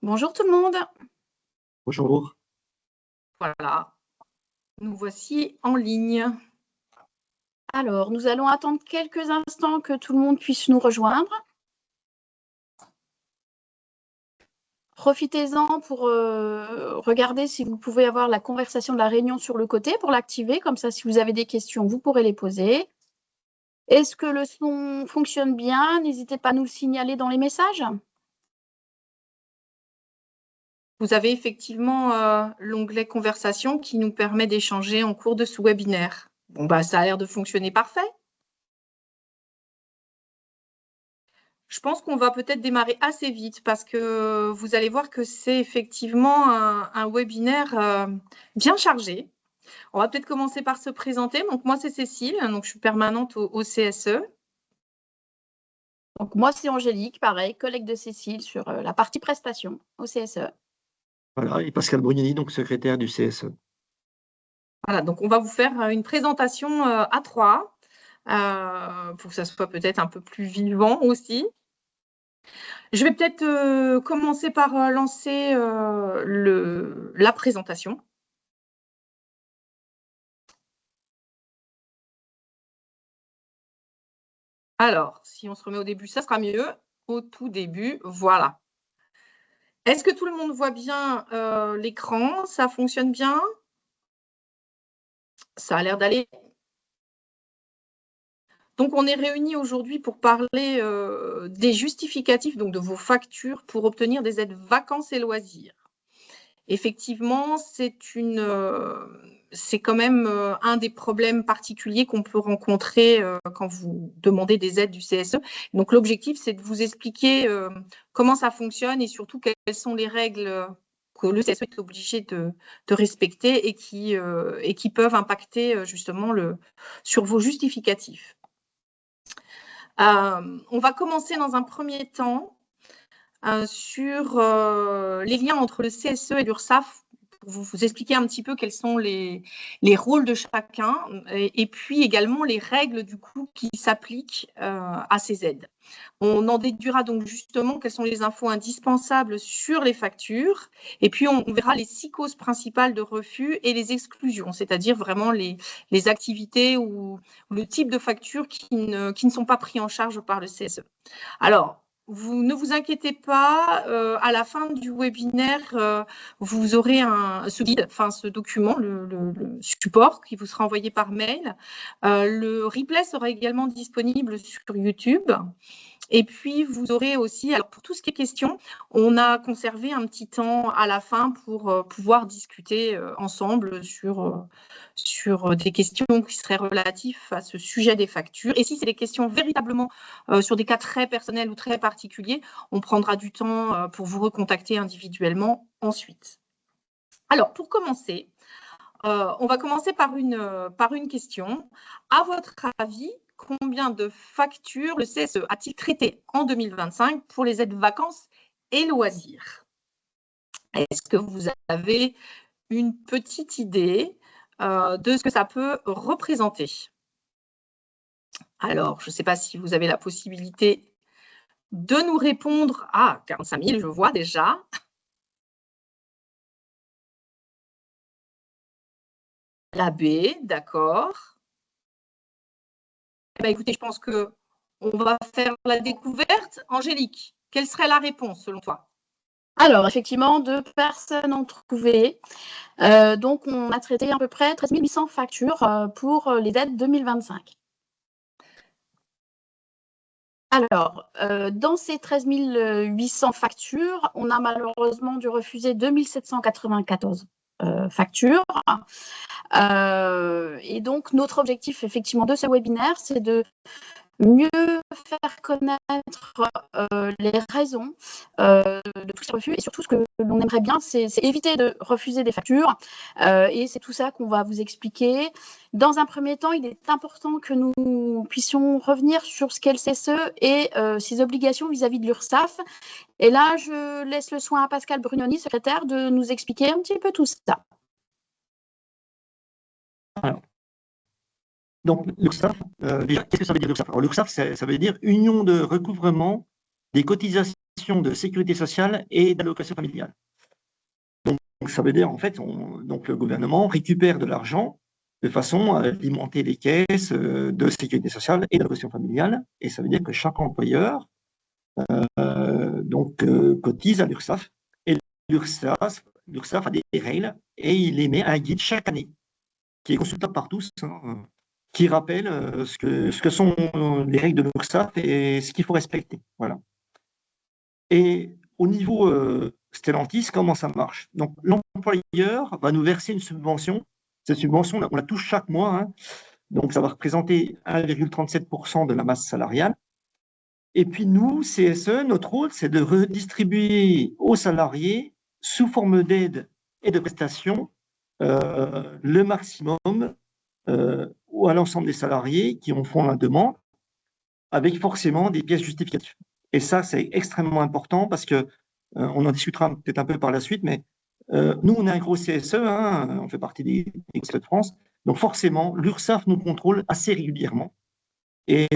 Bonjour tout le monde. Bonjour. Voilà, nous voici en ligne. Alors, nous allons attendre quelques instants que tout le monde puisse nous rejoindre. Profitez-en pour regarder si vous pouvez avoir la conversation de la réunion sur le côté pour l'activer. Comme ça, si vous avez des questions, vous pourrez les poser. Est-ce que le son fonctionne bien? N'hésitez pas à nous le signaler dans les messages. Vous avez effectivement l'onglet conversation qui nous permet d'échanger en cours de ce webinaire. Bon, bah, ça a l'air de fonctionner parfait. Je pense qu'on va peut-être démarrer assez vite parce que vous allez voir que c'est effectivement un webinaire bien chargé. On va peut-être commencer par se présenter. Donc, moi, c'est Cécile, donc je suis permanente au CSE. Donc, moi, c'est Angélique, pareil, collègue de Cécile sur la partie prestation au CSE. Voilà, et Pascal Brugnoni, donc secrétaire du CSE. Voilà, donc on va vous faire une présentation à trois pour que ça soit peut-être un peu plus vivant aussi. Je vais peut-être commencer par lancer la présentation. Alors, si on se remet au début, ça sera mieux. Au tout début, voilà. Est-ce que tout le monde voit bien l'écran? Ça fonctionne bien? Ça a l'air d'aller. Donc, on est réunis aujourd'hui pour parler des justificatifs, donc de vos factures pour obtenir des aides vacances et loisirs. Effectivement, c'est quand même un des problèmes particuliers qu'on peut rencontrer quand vous demandez des aides du CSE. Donc, l'objectif, c'est de vous expliquer comment ça fonctionne et surtout quelles sont les règles que le CSE est obligé de respecter et qui peuvent impacter justement sur vos justificatifs. On va commencer dans un premier temps sur les liens entre le CSE et l'URSSAF pour vous expliquer un petit peu quels sont les rôles de chacun et puis également les règles du coup qui s'appliquent à ces aides. On en déduira donc justement quelles sont les infos indispensables sur les factures et puis on verra les 6 causes principales de refus et les exclusions, c'est-à-dire vraiment les activités ou le type de factures qui ne sont pas pris en charge par le CSE. Alors, ne vous inquiétez pas, à la fin du webinaire, vous aurez ce guide, enfin ce document, le support qui vous sera envoyé par mail. Le replay sera également disponible sur YouTube. Et puis, vous aurez aussi, alors pour tout ce qui est questions, on a conservé un petit temps à la fin pour pouvoir discuter ensemble sur des questions qui seraient relatives à ce sujet des factures. Et si c'est des questions véritablement sur des cas très personnels ou très particuliers, on prendra du temps pour vous recontacter individuellement ensuite. Alors, pour commencer, on va commencer par une question. À votre avis, combien de factures le CSE a-t-il traité en 2025 pour les aides vacances et loisirs? Est-ce que vous avez une petite idée de ce que ça peut représenter? Alors, je ne sais pas si vous avez la possibilité de nous répondre. Ah, 45 000, je vois déjà. La B, d'accord. Eh bien, écoutez, je pense qu'on va faire la découverte. Angélique, quelle serait la réponse selon toi? Alors, effectivement, 2 personnes ont trouvé. Donc, on a traité à peu près 13 800 factures pour les aides 2025. Alors, dans ces 13 800 factures, on a malheureusement dû refuser 2 794 factures. Et donc, notre objectif, effectivement, de ce webinaire, c'est de mieux faire connaître les raisons de tous ces refus et surtout ce que l'on aimerait bien, c'est éviter de refuser des factures et c'est tout ça qu'on va vous expliquer. Dans un premier temps, il est important que nous puissions revenir sur ce qu'est le CSE et ses obligations vis-à-vis de l'URSSAF. Et là, je laisse le soin à Pascal Brugnoni, secrétaire, de nous expliquer un petit peu tout ça. Alors, donc, l'URSSAF, déjà, qu'est-ce que ça veut dire l'URSSAF? Alors, l'URSSAF, ça veut dire Union de recouvrement des cotisations prestations de sécurité sociale et d'allocation familiale. Donc, ça veut dire, en fait, donc le gouvernement récupère de l'argent de façon à alimenter les caisses de sécurité sociale et d'allocation familiale. Et ça veut dire que chaque employeur cotise à l'URSSAF. Et l'URSSAF a des règles et il émet un guide chaque année qui est consultable par tous, qui rappelle ce que sont les règles de l'URSSAF et ce qu'il faut respecter. Voilà. Et au niveau Stellantis, comment ça marche? Donc, l'employeur va nous verser une subvention. Cette subvention, on la touche chaque mois. Hein. Donc, ça va représenter 1,37% de la masse salariale. Et puis, nous, CSE, notre rôle, c'est de redistribuer aux salariés, sous forme d'aide et de prestations, le maximum ou à l'ensemble des salariés qui en font la demande, avec forcément des pièces justificatives. Et ça, c'est extrêmement important parce que on en discutera peut-être un peu par la suite, mais nous, on est un gros CSE, hein, on fait partie des CSE de France, donc forcément, l'URSSAF nous contrôle assez régulièrement et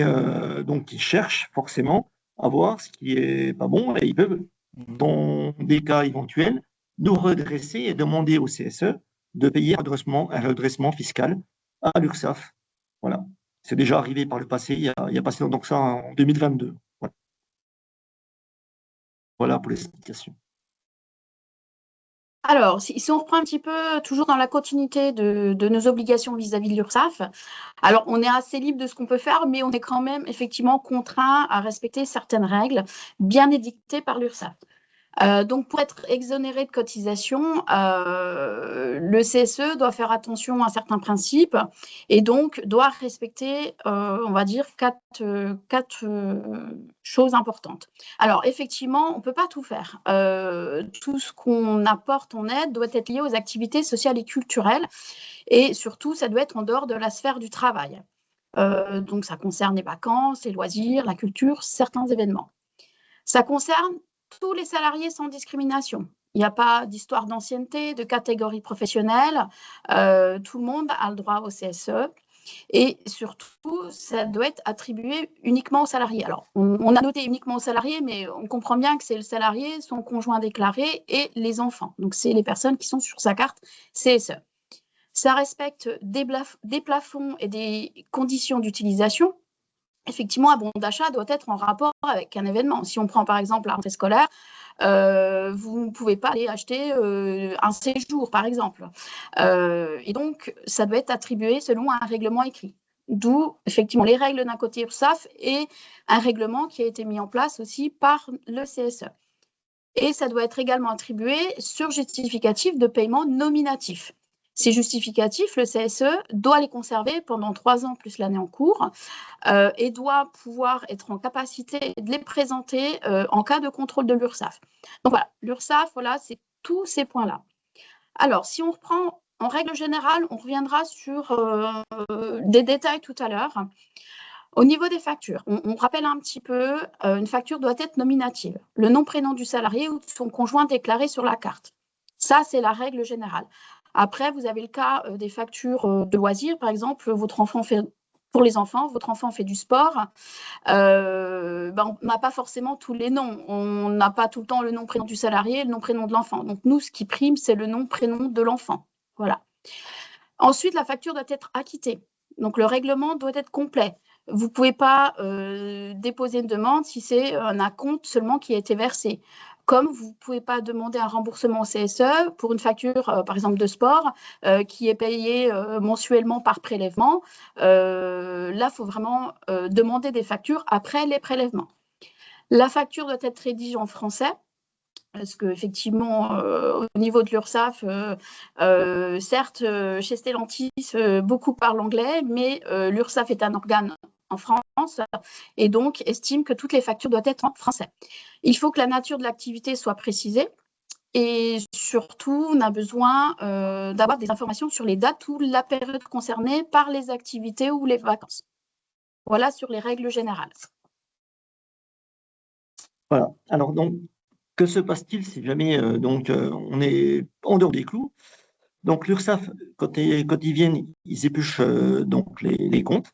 donc ils cherchent forcément à voir ce qui est pas bon et ils peuvent, dans des cas éventuels, nous redresser et demander au CSE de payer un redressement fiscal à l'URSSAF. Voilà. C'est déjà arrivé par le passé, il y a pas si longtemps que ça, en 2022. Voilà, voilà pour l'explication. Alors, si on reprend un petit peu, toujours dans la continuité de nos obligations vis-à-vis de l'URSSAF, alors on est assez libre de ce qu'on peut faire, mais on est quand même effectivement contraint à respecter certaines règles bien édictées par l'URSSAF. Donc, pour être exonéré de cotisation, le CSE doit faire attention à certains principes et donc doit respecter, on va dire, quatre choses importantes. Alors, effectivement, on ne peut pas tout faire. Tout ce qu'on apporte en aide doit être lié aux activités sociales et culturelles et surtout, ça doit être en dehors de la sphère du travail. Donc, ça concerne les vacances, les loisirs, la culture, certains événements. Ça concerne tous les salariés sans discrimination. Il n'y a pas d'histoire d'ancienneté, de catégorie professionnelle. Tout le monde a le droit au CSE. Et surtout, ça doit être attribué uniquement aux salariés. Alors, on a noté uniquement aux salariés, mais on comprend bien que c'est le salarié, son conjoint déclaré et les enfants. Donc, c'est les personnes qui sont sur sa carte CSE. Ça respecte des plafonds et des conditions d'utilisation. Effectivement, un bon d'achat doit être en rapport avec un événement. Si on prend par exemple la rentrée scolaire, vous ne pouvez pas aller acheter un séjour, par exemple. Et donc, ça doit être attribué selon un règlement écrit. D'où, effectivement, les règles d'un côté URSSAF et un règlement qui a été mis en place aussi par le CSE. Et ça doit être également attribué sur justificatif de paiement nominatif. Ces justificatifs, le CSE doit les conserver pendant 3 ans plus l'année en cours et doit pouvoir être en capacité de les présenter en cas de contrôle de l'URSSAF. Donc voilà, l'URSSAF, voilà, c'est tous ces points-là. Alors, si on reprend en règle générale, on reviendra sur des détails tout à l'heure. Au niveau des factures, on rappelle un petit peu, une facture doit être nominative. Le nom, prénom du salarié ou de son conjoint déclaré sur la carte. Ça, c'est la règle générale. Après, vous avez le cas des factures de loisirs. Par exemple, pour les enfants, votre enfant fait du sport. On n'a pas forcément tous les noms. On n'a pas tout le temps le nom, prénom du salarié et le nom, prénom de l'enfant. Donc, nous, ce qui prime, c'est le nom, prénom de l'enfant. Voilà. Ensuite, la facture doit être acquittée. Donc, le règlement doit être complet. Vous ne pouvez pas déposer une demande si c'est un acompte seulement qui a été versé. Comme vous ne pouvez pas demander un remboursement au CSE pour une facture, par exemple, de sport, qui est payée mensuellement par prélèvement. Là, il faut vraiment demander des factures après les prélèvements. La facture doit être rédigée en français. Parce qu'effectivement, au niveau de l'URSSAF, certes, chez Stellantis, beaucoup parlent anglais, mais l'URSSAF est un organe en France et donc estime que toutes les factures doivent être en français. Il faut que la nature de l'activité soit précisée et surtout, on a besoin d'avoir des informations sur les dates ou la période concernée par les activités ou les vacances. Voilà sur les règles générales. Voilà. Alors, donc, que se passe-t-il si jamais on est en dehors des clous? Donc, l'URSSAF, quand ils viennent, ils épluchent donc les comptes.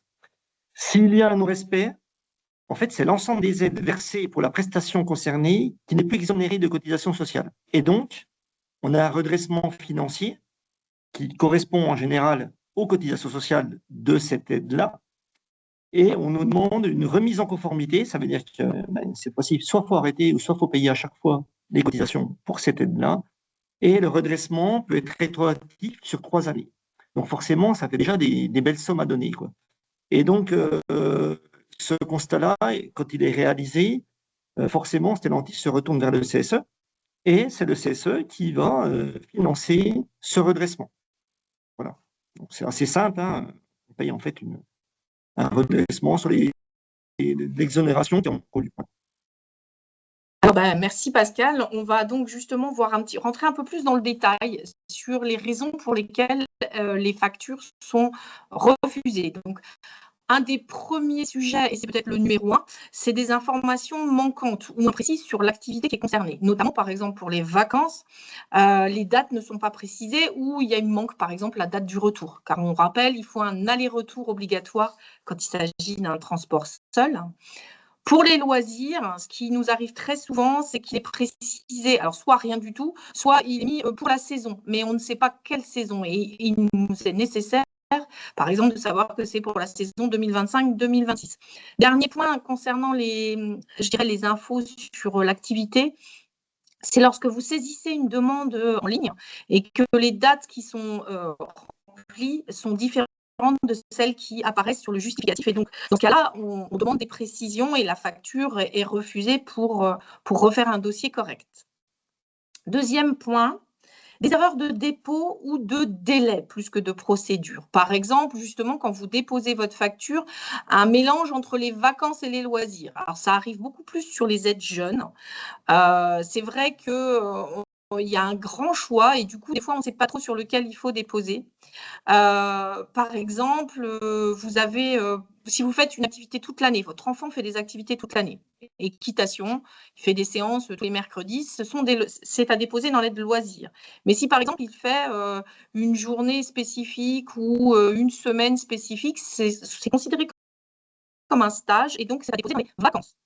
S'il y a un non-respect, En fait, c'est l'ensemble des aides versées pour la prestation concernée qui n'est plus exonérée de cotisations sociales. Et donc, on a un redressement financier qui correspond en général aux cotisations sociales de cette aide-là. Et on nous demande une remise en conformité. Ça veut dire que c'est possible, soit il faut arrêter ou soit il faut payer à chaque fois les cotisations pour cette aide-là. Et le redressement peut être rétroactif sur 3 années. Donc forcément, ça fait déjà des belles sommes à donner, quoi. Et donc, ce constat-là, quand il est réalisé, forcément, Stellantis se retourne vers le CSE et c'est le CSE qui va financer ce redressement. Voilà. Donc c'est assez simple, hein. On paye en fait un redressement sur l'exonération qui est en cours du point. Alors, merci Pascal. On va donc justement rentrer un peu plus dans le détail sur les raisons pour lesquelles les factures sont refusées. Donc, un des premiers sujets, et c'est peut-être le numéro 1, c'est des informations manquantes ou imprécises sur l'activité qui est concernée. Notamment, par exemple, pour les vacances, les dates ne sont pas précisées ou il manque, par exemple, la date du retour. Car on rappelle, il faut un aller-retour obligatoire quand il s'agit d'un transport seul. Pour les loisirs, ce qui nous arrive très souvent, c'est qu'il est précisé, alors soit rien du tout, soit il est mis pour la saison, mais on ne sait pas quelle saison. Et il nous est nécessaire, par exemple, de savoir que c'est pour la saison 2025-2026. Dernier point concernant les infos sur l'activité, c'est lorsque vous saisissez une demande en ligne et que les dates qui sont remplies sont différentes de celles qui apparaissent sur le justificatif. Et donc, dans ce cas-là, on demande des précisions et la facture est refusée pour refaire un dossier correct. Deuxième point, des erreurs de dépôt ou de délai plus que de procédure. Par exemple, justement, quand vous déposez votre facture, un mélange entre les vacances et les loisirs. Alors, ça arrive beaucoup plus sur les aides jeunes. C'est vrai qu'il y a un grand choix et du coup, des fois, on ne sait pas trop sur lequel il faut déposer. Par exemple, si vous faites une activité toute l'année, votre enfant fait des activités toute l'année, équitation, il fait des séances tous les mercredis, c'est à déposer dans l'aide de loisirs. Mais si par exemple il fait une journée spécifique ou une semaine spécifique, c'est considéré comme un stage et donc c'est à déposer dans les vacances.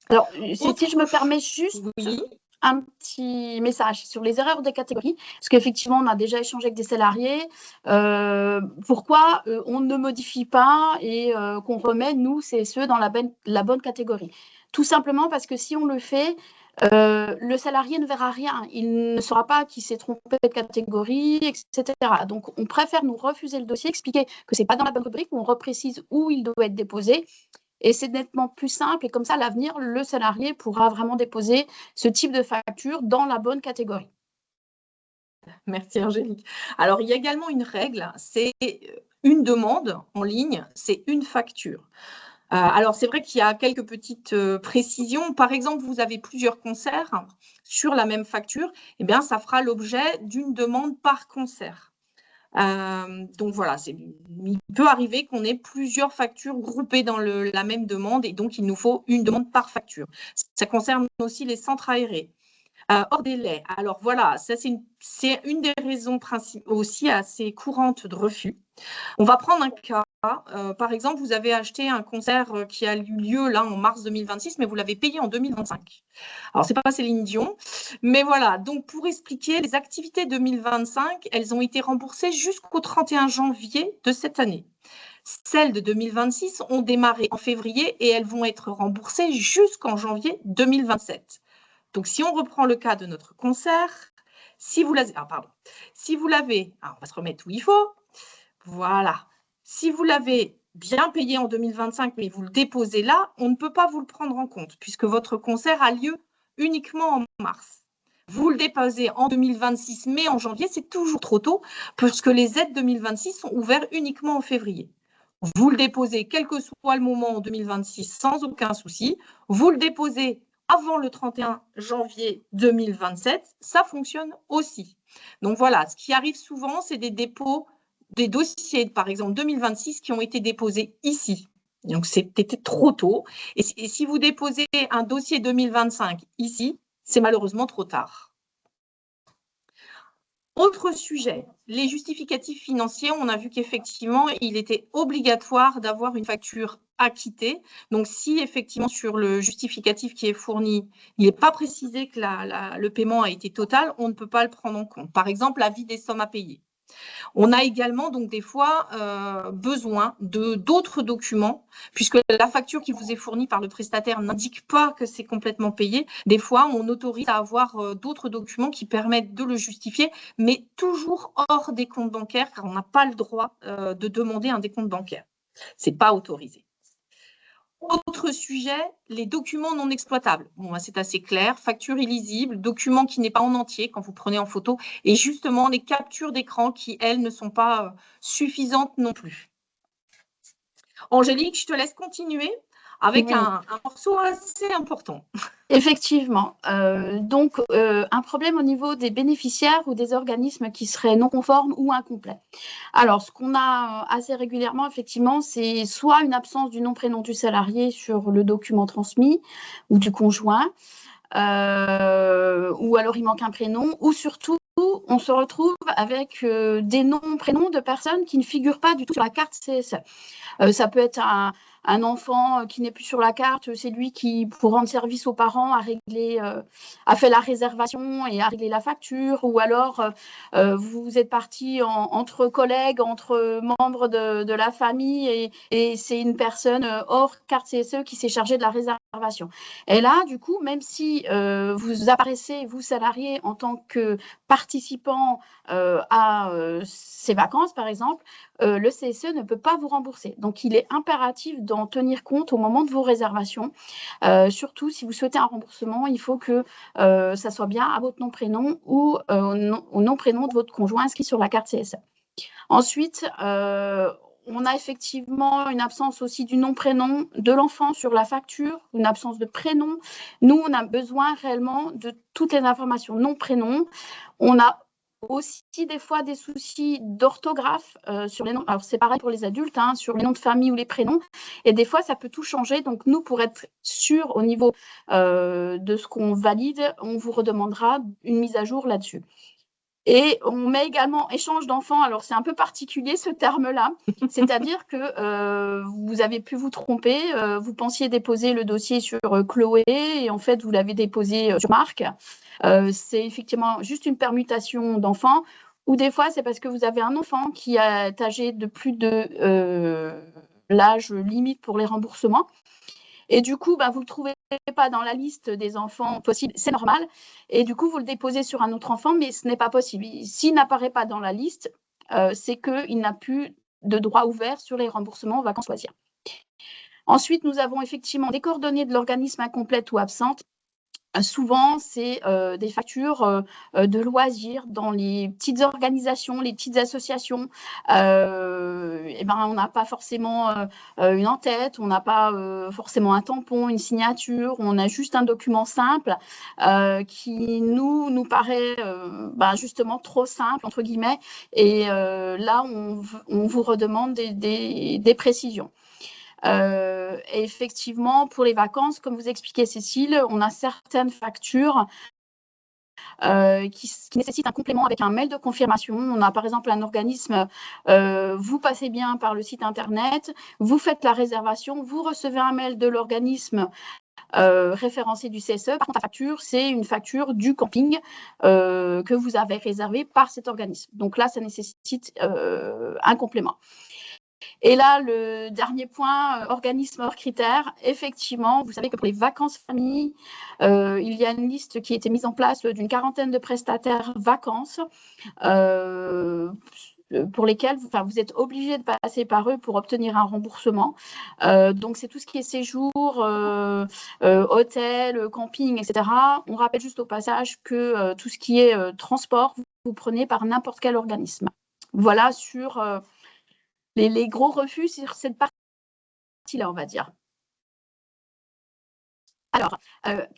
Alors, si je me permets juste oui. Un petit message sur les erreurs de catégorie, parce qu'effectivement, on a déjà échangé avec des salariés. Pourquoi on ne modifie pas et qu'on remet, nous, CSE, dans la bonne catégorie? Tout simplement parce que si on le fait, le salarié ne verra rien. Il ne saura pas qu'il s'est trompé de catégorie, etc. Donc, on préfère nous refuser le dossier, expliquer que ce n'est pas dans la bonne rubrique, on reprécise où il doit être déposé. Et c'est nettement plus simple et comme ça, à l'avenir, le salarié pourra vraiment déposer ce type de facture dans la bonne catégorie. Merci Angélique. Alors, il y a également une règle, c'est une demande en ligne, c'est une facture. Alors, c'est vrai qu'il y a quelques petites précisions. Par exemple, vous avez plusieurs concerts sur la même facture, eh bien, ça fera l'objet d'une demande par concert. Donc voilà, il peut arriver qu'on ait plusieurs factures groupées dans la même demande et donc il nous faut une demande par facture. Ça concerne aussi les centres aérés. Hors délai, alors voilà, ça c'est une des raisons principales aussi assez courantes de refus. On va prendre un cas, par exemple, vous avez acheté un concert qui a eu lieu là en mars 2026, mais vous l'avez payé en 2025. Alors, c'est pas Céline Dion, mais voilà. Donc, pour expliquer, les activités 2025, elles ont été remboursées jusqu'au 31 janvier de cette année. Celles de 2026 ont démarré en février et elles vont être remboursées jusqu'en janvier 2027. Donc, si on reprend le cas de notre concert, si vous l'avez, on va se remettre où il faut. Voilà. Si vous l'avez bien payé en 2025, mais vous le déposez là, on ne peut pas vous le prendre en compte puisque votre concert a lieu uniquement en mars. Vous le déposez en 2026, mais en janvier, c'est toujours trop tôt puisque les aides 2026 sont ouvertes uniquement en février. Vous le déposez quel que soit le moment en 2026 sans aucun souci. Vous le déposez avant le 31 janvier 2027, ça fonctionne aussi. Donc voilà, ce qui arrive souvent, c'est des dépôts, des dossiers, par exemple 2026, qui ont été déposés ici. Donc c'était trop tôt. Et si vous déposez un dossier 2025 ici, c'est malheureusement trop tard. Autre sujet, les justificatifs financiers. On a vu qu'effectivement, il était obligatoire d'avoir une facture acquittée. Donc, si effectivement, sur le justificatif qui est fourni, il n'est pas précisé que le paiement a été total, on ne peut pas le prendre en compte. Par exemple, l'avis des sommes à payer. On a également donc des fois besoin d'autres documents, puisque la facture qui vous est fournie par le prestataire n'indique pas que c'est complètement payé. Des fois, on autorise à avoir d'autres documents qui permettent de le justifier, mais toujours hors des comptes bancaires, car on n'a pas le droit de demander un décompte bancaire. Ce n'est pas autorisé. Autre sujet, les documents non exploitables. Bon, c'est assez clair. Facture illisible, document qui n'est pas en entier quand vous prenez en photo, et justement les captures d'écran qui, elles, ne sont pas suffisantes non plus. Angélique, je te laisse continuer avec un morceau assez important. Effectivement. Donc, un problème au niveau des bénéficiaires ou des organismes qui seraient non conformes ou incomplets. Alors, ce qu'on a assez régulièrement, effectivement, c'est soit une absence du nom-prénom du salarié sur le document transmis ou du conjoint, ou alors il manque un prénom, ou surtout, on se retrouve avec des noms-prénoms de personnes qui ne figurent pas du tout sur la carte CSE. Ça peut être un enfant qui n'est plus sur la carte, c'est lui qui, pour rendre service aux parents, a fait la réservation et a réglé la facture, ou alors vous êtes parti entre collègues, entre membres de la famille, et c'est une personne hors carte CSE qui s'est chargée de la réservation. Et là, du coup, même si vous apparaissez, vous salariés, en tant que participant à ces vacances, par exemple, le CSE ne peut pas vous rembourser. Donc, il est impératif d'en tenir compte au moment de vos réservations. Surtout, si vous souhaitez un remboursement, il faut que ça soit bien à votre nom-prénom ou au nom-prénom de votre conjoint inscrit sur la carte CSE. Ensuite, on a effectivement une absence aussi du nom-prénom de l'enfant sur la facture, une absence de prénom. Nous, on a besoin réellement de toutes les informations nom-prénom. On a aussi des fois des soucis d'orthographe sur les noms. Alors, c'est pareil pour les adultes, hein, sur les noms de famille ou les prénoms. Et des fois, ça peut tout changer. Donc, nous, pour être sûr au niveau de ce qu'on valide, on vous redemandera une mise à jour là-dessus. Et on met également échange d'enfants. Alors, c'est un peu particulier ce terme-là. C'est-à-dire que vous avez pu vous tromper. Vous pensiez déposer le dossier sur Chloé et en fait, vous l'avez déposé sur Marc. C'est effectivement juste une permutation d'enfants. Ou des fois, c'est parce que vous avez un enfant qui est âgé de plus de l'âge limite pour les remboursements. Et du coup, vous ne le trouvez pas dans la liste des enfants possibles, c'est normal. Et du coup, vous le déposez sur un autre enfant, mais ce n'est pas possible. S'il n'apparaît pas dans la liste, c'est qu'il n'a plus de droit ouvert sur les remboursements aux vacances loisirs. Ensuite, nous avons effectivement des coordonnées de l'organisme incomplètes ou absentes. Souvent, c'est des factures de loisirs dans les petites organisations, les petites associations. On n'a pas forcément une en-tête, on n'a pas forcément un tampon, une signature, on a juste un document simple qui nous paraît justement trop simple, entre guillemets. Et là, on vous redemande des précisions. Et effectivement, pour les vacances, comme vous expliquait Cécile, on a certaines factures qui nécessitent un complément avec un mail de confirmation. On a par exemple un organisme, vous passez bien par le site internet, vous faites la réservation, vous recevez un mail de l'organisme référencé du CSE. Par contre, la facture, c'est une facture du camping que vous avez réservé par cet organisme. Donc là, ça nécessite un complément. Et là, le dernier point, organisme hors critères. Effectivement, vous savez que pour les vacances famille, il y a une liste qui a été mise en place d'une quarantaine de prestataires vacances pour lesquels vous êtes obligé de passer par eux pour obtenir un remboursement. Donc, c'est tout ce qui est séjour, hôtel, camping, etc. On rappelle juste au passage que tout ce qui est transport, vous prenez par n'importe quel organisme. Voilà sur les gros refus sur cette partie-là, on va dire. Alors,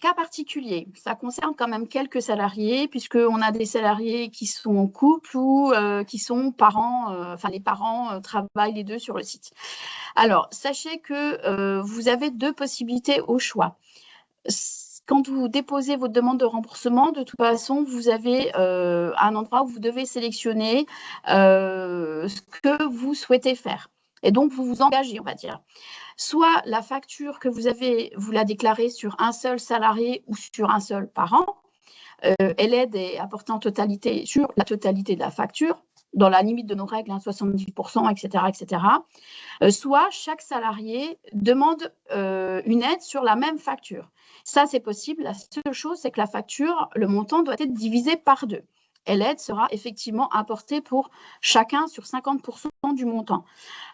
cas particulier, ça concerne quand même quelques salariés, puisqu'on a des salariés qui sont en couple ou qui sont parents, les parents travaillent les deux sur le site. Alors, sachez que vous avez deux possibilités au choix. quand vous déposez votre demande de remboursement, de toute façon, vous avez un endroit où vous devez sélectionner ce que vous souhaitez faire. Et donc, vous vous engagez, on va dire. Soit la facture que vous avez, vous la déclarez sur un seul salarié ou sur un seul parent. Et l'aide est apportée en totalité sur la totalité de la facture, dans la limite de nos règles, 70%, etc. etc. Soit chaque salarié demande une aide sur la même facture. Ça, c'est possible. La seule chose, c'est que la facture, le montant doit être divisé par 2. Et l'aide sera effectivement apportée pour chacun sur 50% du montant.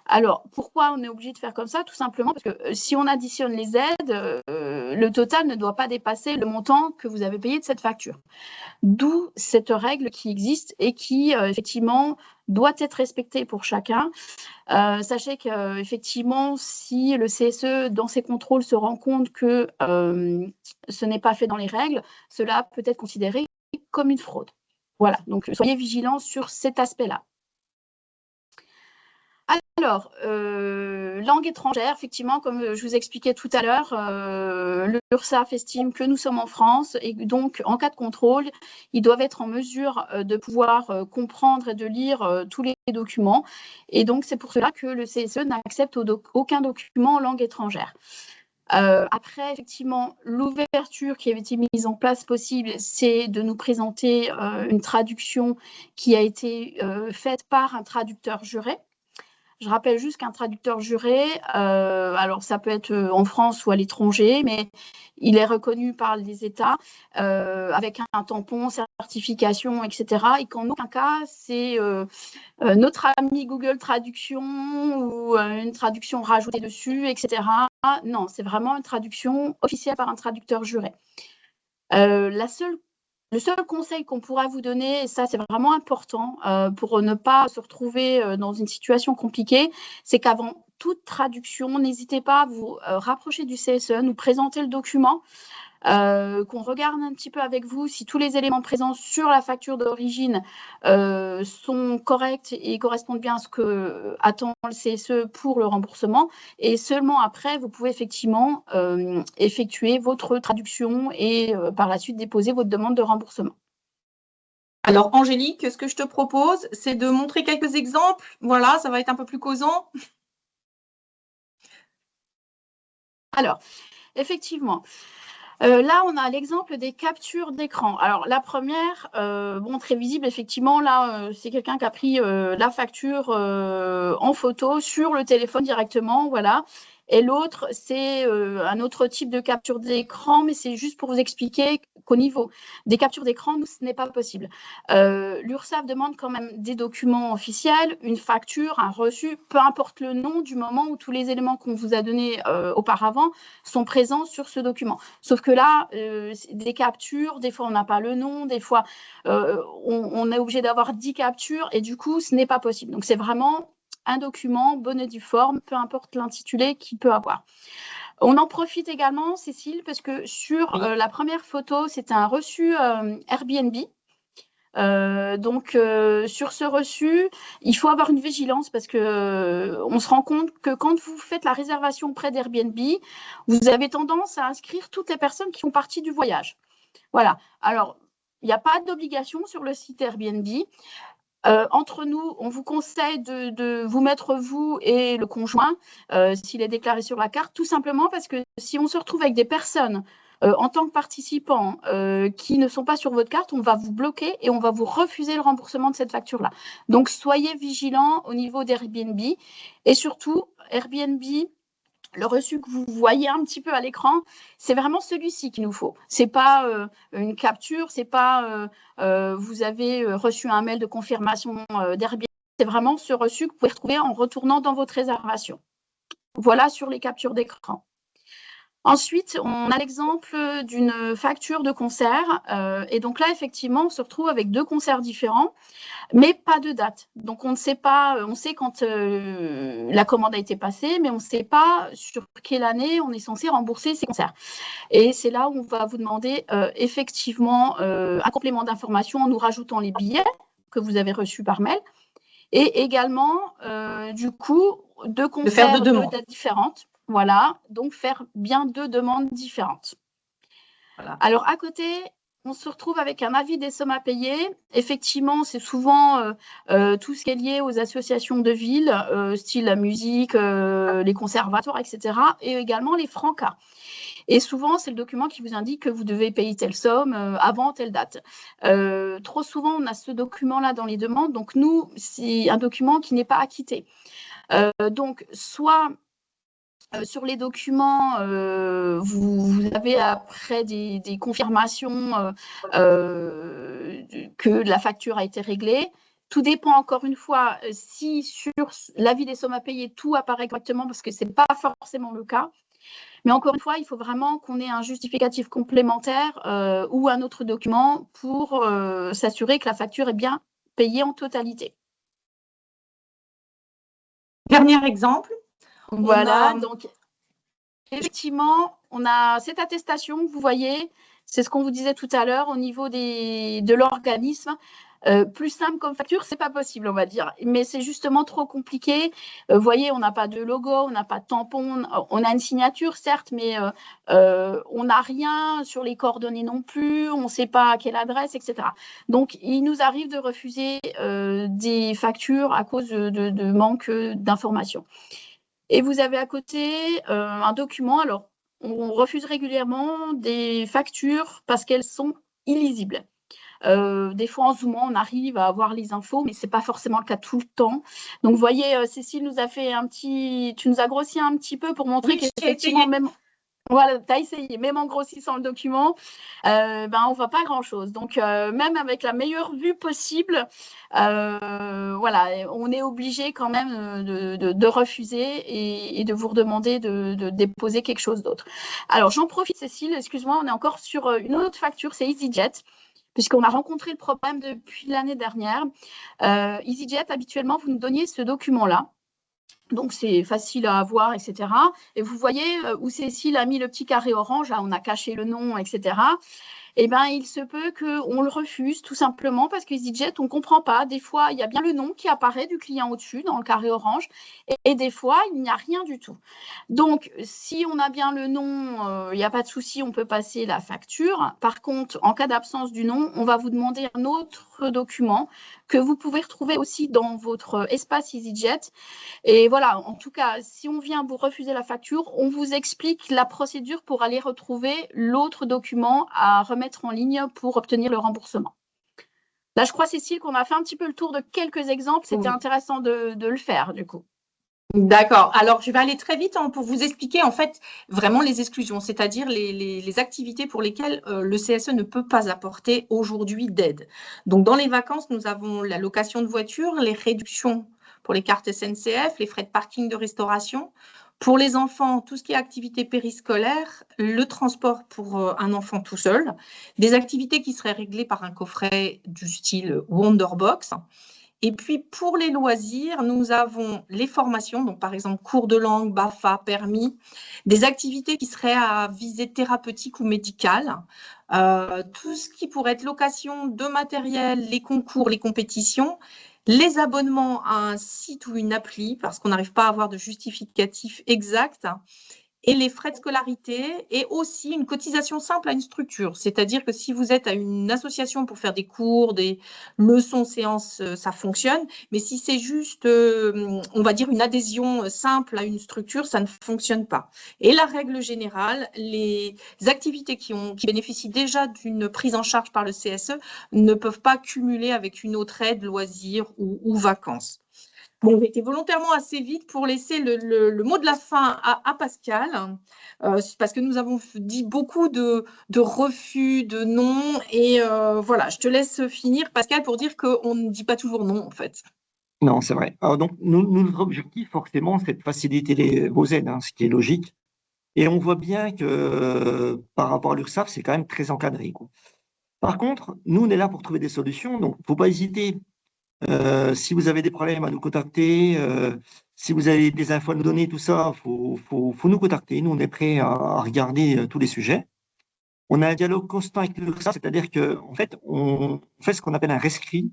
Alors, pourquoi on est obligé de faire comme ça? Tout simplement parce que si on additionne les aides, le total ne doit pas dépasser le montant que vous avez payé de cette facture. D'où cette règle qui existe et qui, effectivement, doit être respectée pour chacun. Sachez qu'effectivement, si le CSE, dans ses contrôles, se rend compte que ce n'est pas fait dans les règles, cela peut être considéré comme une fraude. Voilà, donc soyez vigilants sur cet aspect-là. Alors, langue étrangère, effectivement, comme je vous expliquais tout à l'heure, l'URSSAF estime que nous sommes en France et donc, en cas de contrôle, ils doivent être en mesure de pouvoir comprendre et de lire tous les documents. Et donc, c'est pour cela que le CSE n'accepte aucun document en langue étrangère. Après, effectivement, l'ouverture qui avait été mise en place possible, c'est de nous présenter une traduction qui a été faite par un traducteur juré. Je rappelle juste qu'un traducteur juré, alors ça peut être en France ou à l'étranger, mais il est reconnu par les États avec un tampon, certification, etc. Et qu'en aucun cas, c'est notre ami Google Traduction ou une traduction rajoutée dessus, etc. Non, c'est vraiment une traduction officielle par un traducteur juré. Le seul conseil qu'on pourra vous donner, et ça c'est vraiment important pour ne pas se retrouver dans une situation compliquée, c'est qu'avant toute traduction, n'hésitez pas à vous rapprocher du CSE, nous présenter le document, qu'on regarde un petit peu avec vous si tous les éléments présents sur la facture d'origine sont corrects et correspondent bien à ce que attend le CSE pour le remboursement. Et seulement après, vous pouvez effectivement effectuer votre traduction et par la suite déposer votre demande de remboursement. Alors, Angélique, ce que je te propose, c'est de montrer quelques exemples. Voilà, ça va être un peu plus causant. Alors, effectivement, là, on a l'exemple des captures d'écran. Alors, la première, bon, très visible, effectivement, là, c'est quelqu'un qui a pris la facture en photo sur le téléphone directement, voilà. Et l'autre, c'est un autre type de capture d'écran, mais c'est juste pour vous expliquer qu'au niveau des captures d'écran, nous, ce n'est pas possible. L'URSSAF demande quand même des documents officiels, une facture, un reçu, peu importe le nom, du moment où tous les éléments qu'on vous a donnés auparavant sont présents sur ce document. Sauf que là, des captures, des fois, on n'a pas le nom, des fois, on est obligé d'avoir 10 captures et du coup, ce n'est pas possible. Donc, c'est vraiment un document bonne et due forme, peu importe l'intitulé qu'il peut avoir. On en profite également, Cécile, parce que sur la première photo, c'est un reçu Airbnb. Donc, sur ce reçu, il faut avoir une vigilance parce que on se rend compte que quand vous faites la réservation auprès d'Airbnb, vous avez tendance à inscrire toutes les personnes qui font partie du voyage. Voilà. Alors, il n'y a pas d'obligation sur le site Airbnb. Entre nous, on vous conseille de vous mettre vous et le conjoint, s'il est déclaré sur la carte, tout simplement parce que si on se retrouve avec des personnes en tant que participants qui ne sont pas sur votre carte, on va vous bloquer et on va vous refuser le remboursement de cette facture-là. Donc, soyez vigilants au niveau d'Airbnb et surtout, Airbnb, le reçu que vous voyez un petit peu à l'écran, c'est vraiment celui-ci qu'il nous faut. Ce n'est pas une capture, ce n'est pas vous avez reçu un mail de confirmation d'Airbnb. C'est vraiment ce reçu que vous pouvez retrouver en retournant dans votre réservation. Voilà sur les captures d'écran. Ensuite, on a l'exemple d'une facture de concert. Et donc là, effectivement, on se retrouve avec 2 concerts différents, mais pas de date. Donc, on ne sait pas, on sait quand la commande a été passée, mais on ne sait pas sur quelle année on est censé rembourser ces concerts. Et c'est là où on va vous demander effectivement un complément d'information en nous rajoutant les billets que vous avez reçus par mail. Et également, du coup, 2 concerts de dates différentes. Voilà, donc faire bien 2 demandes différentes. Voilà. Alors, à côté, on se retrouve avec un avis des sommes à payer. Effectivement, c'est souvent tout ce qui est lié aux associations de ville, style la musique, les conservatoires, etc. Et également les francas. Et souvent, c'est le document qui vous indique que vous devez payer telle somme avant telle date. Trop souvent, on a ce document-là dans les demandes. Donc, nous, c'est un document qui n'est pas acquitté. Donc, soit sur les documents, vous avez après des confirmations que la facture a été réglée. Tout dépend encore une fois si sur l'avis des sommes à payer, tout apparaît correctement, parce que ce n'est pas forcément le cas. Mais encore une fois, il faut vraiment qu'on ait un justificatif complémentaire ou un autre document pour s'assurer que la facture est bien payée en totalité. Dernier exemple. Voilà, donc effectivement, on a cette attestation, vous voyez, c'est ce qu'on vous disait tout à l'heure au niveau de l'organisme. Plus simple comme facture, c'est pas possible, on va dire. Mais c'est justement trop compliqué. Vous voyez, on n'a pas de logo, on n'a pas de tampon, on a une signature, certes, mais on n'a rien sur les coordonnées non plus, on ne sait pas à quelle adresse, etc. Donc, il nous arrive de refuser des factures à cause de manque d'informations. Et vous avez à côté un document. Alors, on refuse régulièrement des factures parce qu'elles sont illisibles. Des fois, en zoomant, on arrive à avoir les infos, mais ce n'est pas forcément le cas tout le temps. Donc, vous voyez, Cécile nous a fait tu nous as grossi un petit peu pour montrer qu'effectivement, même. Voilà, tu as essayé, même en grossissant le document, on ne voit pas grand-chose. Donc, même avec la meilleure vue possible, voilà, on est obligé quand même de refuser et de vous redemander de déposer quelque chose d'autre. Alors, j'en profite, Cécile, excuse-moi, on est encore sur une autre facture, c'est EasyJet, puisqu'on a rencontré le problème depuis l'année dernière. EasyJet, habituellement, vous nous donniez ce document-là. Donc, c'est facile à avoir, etc. Et vous voyez où Cécile a mis le petit carré orange, là, on a caché le nom, etc. Eh bien, il se peut qu'on le refuse tout simplement parce qu'EasyJet, on ne comprend pas. Des fois, il y a bien le nom qui apparaît du client au-dessus dans le carré orange et des fois, il n'y a rien du tout. Donc, si on a bien le nom, il n'y a pas de souci, on peut passer la facture. Par contre, en cas d'absence du nom, on va vous demander un autre document que vous pouvez retrouver aussi dans votre espace EasyJet. Et voilà, en tout cas, si on vient vous refuser la facture, on vous explique la procédure pour aller retrouver l'autre document à remettre en ligne pour obtenir le remboursement. Là, je crois, Cécile, qu'on a fait un petit peu le tour de quelques exemples. C'était intéressant de le faire, du coup. D'accord. Alors, je vais aller très vite pour vous expliquer en fait vraiment les exclusions, c'est-à-dire les activités pour lesquelles le CSE ne peut pas apporter aujourd'hui d'aide. Donc, dans les vacances, nous avons la location de voiture, les réductions pour les cartes SNCF, les frais de parking de restauration. Pour les enfants, tout ce qui est activité périscolaire, le transport pour un enfant tout seul, des activités qui seraient réglées par un coffret du style Wonderbox. Et puis, pour les loisirs, nous avons les formations, donc par exemple cours de langue, BAFA, permis, des activités qui seraient à visée thérapeutique ou médicale, tout ce qui pourrait être location de matériel, les concours, les compétitions, les abonnements à un site ou une appli, parce qu'on n'arrive pas à avoir de justificatif exact, et les frais de scolarité et aussi une cotisation simple à une structure. C'est-à-dire que si vous êtes à une association pour faire des cours, des leçons, séances, ça fonctionne. Mais si c'est juste, on va dire, une adhésion simple à une structure, ça ne fonctionne pas. Et la règle générale, les activités qui bénéficient déjà d'une prise en charge par le CSE ne peuvent pas cumuler avec une autre aide, loisirs ou vacances. Bon, j'ai été volontairement assez vite pour laisser le mot de la fin à Pascal, parce que nous avons dit beaucoup de refus, de non. Et voilà, je te laisse finir, Pascal, pour dire qu'on ne dit pas toujours non, en fait. Non, c'est vrai. Alors donc, notre objectif, forcément, c'est de faciliter vos aides, hein, ce qui est logique. Et on voit bien que par rapport à l'URSSAF, c'est quand même très encadré, quoi. Par contre, nous, on est là pour trouver des solutions, donc il ne faut pas hésiter. Si vous avez des problèmes à nous contacter, si vous avez des infos à nous donner, tout ça, faut nous contacter. Nous, on est prêts à regarder tous les sujets. On a un dialogue constant avec l'URSSAF, c'est-à-dire qu'en fait, on fait ce qu'on appelle un rescrit.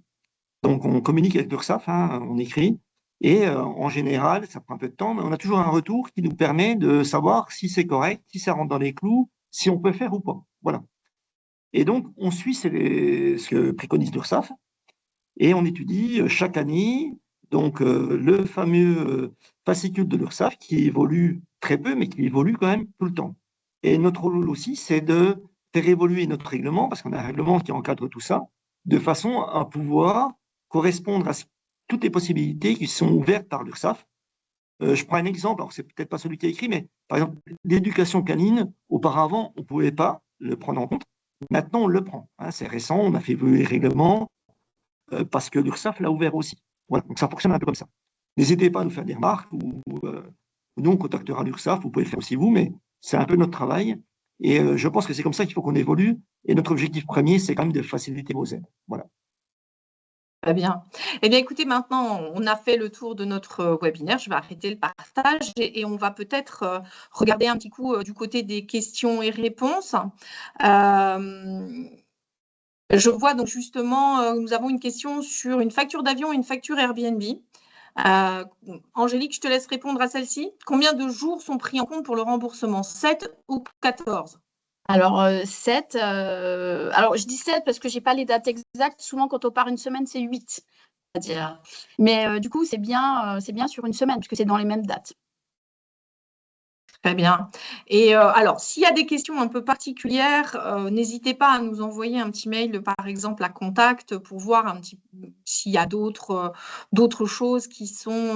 Donc, on communique avec l'URSSAF, hein, on écrit. Et en général, ça prend un peu de temps, mais on a toujours un retour qui nous permet de savoir si c'est correct, si ça rentre dans les clous, si on peut faire ou pas. Voilà. Et donc, on suit ce que préconise l'URSSAF et on étudie chaque année donc, le fameux fascicule de l'URSSAF qui évolue très peu, mais qui évolue quand même tout le temps. Et notre rôle aussi, c'est de faire évoluer notre règlement, parce qu'on a un règlement qui encadre tout ça, de façon à pouvoir correspondre à toutes les possibilités qui sont ouvertes par l'URSSAF. Je prends un exemple, alors c'est peut-être pas celui qui est écrit, mais par exemple, l'éducation canine, auparavant, on ne pouvait pas le prendre en compte. Maintenant, on le prend. Hein, c'est récent, on a fait évoluer les règlements parce que l'URSSAF l'a ouvert aussi. Voilà, donc ça fonctionne un peu comme ça. N'hésitez pas à nous faire des remarques ou nous, on contactera l'URSSAF, vous pouvez le faire aussi vous, mais c'est un peu notre travail. Et je pense que c'est comme ça qu'il faut qu'on évolue. Et notre objectif premier, c'est quand même de faciliter vos aides. Voilà. Très bien. Eh bien, écoutez, maintenant, on a fait le tour de notre webinaire. Je vais arrêter le partage et on va peut-être regarder un petit coup du côté des questions et réponses. Je vois donc justement, nous avons une question sur une facture d'avion et une facture Airbnb. Angélique, je te laisse répondre à celle-ci. Combien de jours sont pris en compte pour le remboursement? 7 ou 14? Alors, 7. Alors, je dis 7 parce que je n'ai pas les dates exactes. Souvent, quand on part une semaine, c'est 8. C'est-à-dire. Mais du coup, c'est bien sur une semaine, puisque c'est dans les mêmes dates. Très bien. Et alors, s'il y a des questions un peu particulières, n'hésitez pas à nous envoyer un petit mail, par exemple, à contact, pour voir un petit s'il y a d'autres choses qui sont…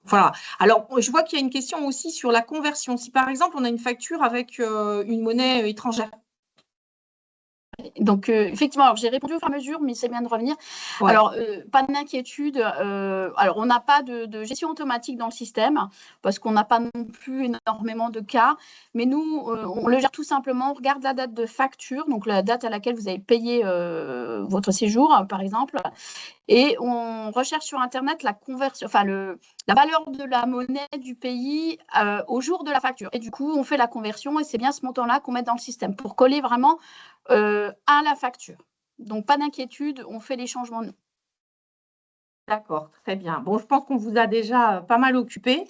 voilà. Alors, je vois qu'il y a une question aussi sur la conversion. Si, par exemple, on a une facture avec une monnaie étrangère. Donc, effectivement, alors j'ai répondu au fur et à mesure, mais c'est bien de revenir. Ouais. Alors, pas d'inquiétude. Alors, on n'a pas de gestion automatique dans le système parce qu'on n'a pas non plus énormément de cas. Mais nous, on le gère tout simplement. On regarde la date de facture, donc la date à laquelle vous avez payé votre séjour, par exemple. Et on recherche sur Internet la conversion, enfin la valeur de la monnaie du pays au jour de la facture. Et du coup, on fait la conversion et c'est bien ce montant-là qu'on met dans le système pour coller vraiment à la facture. Donc, pas d'inquiétude, on fait les changements. D'accord, très bien. Bon, je pense qu'on vous a déjà pas mal occupé.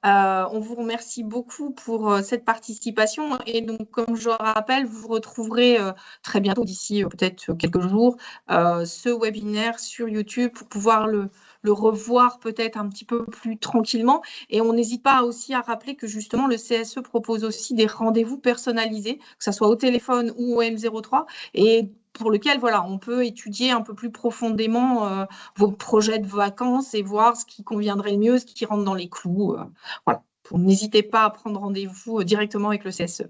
On vous remercie beaucoup pour cette participation. Et donc, comme je le rappelle, vous retrouverez très bientôt, d'ici peut-être quelques jours, ce webinaire sur YouTube pour pouvoir le revoir peut-être un petit peu plus tranquillement. Et on n'hésite pas aussi à rappeler que justement, le CSE propose aussi des rendez-vous personnalisés, que ce soit au téléphone ou au M03, et pour lequel, voilà, on peut étudier un peu plus profondément vos projets de vacances et voir ce qui conviendrait le mieux, ce qui rentre dans les clous. Voilà. N'hésitez pas à prendre rendez-vous directement avec le CSE.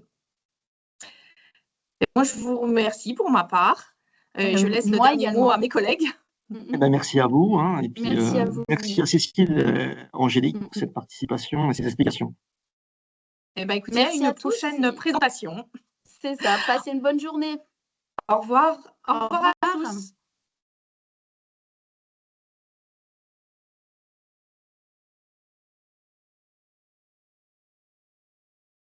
Et moi, je vous remercie pour ma part. Je laisse le dernier mot à mes collègues. Eh ben, merci à vous. Hein, et puis, Merci à vous. merci à Cécile, Angélique, pour cette participation et ces explications. Eh ben, écoutez, Merci à une à tous. prochaine présentation. C'est ça. Passez une bonne journée. Au revoir. Au revoir à tous.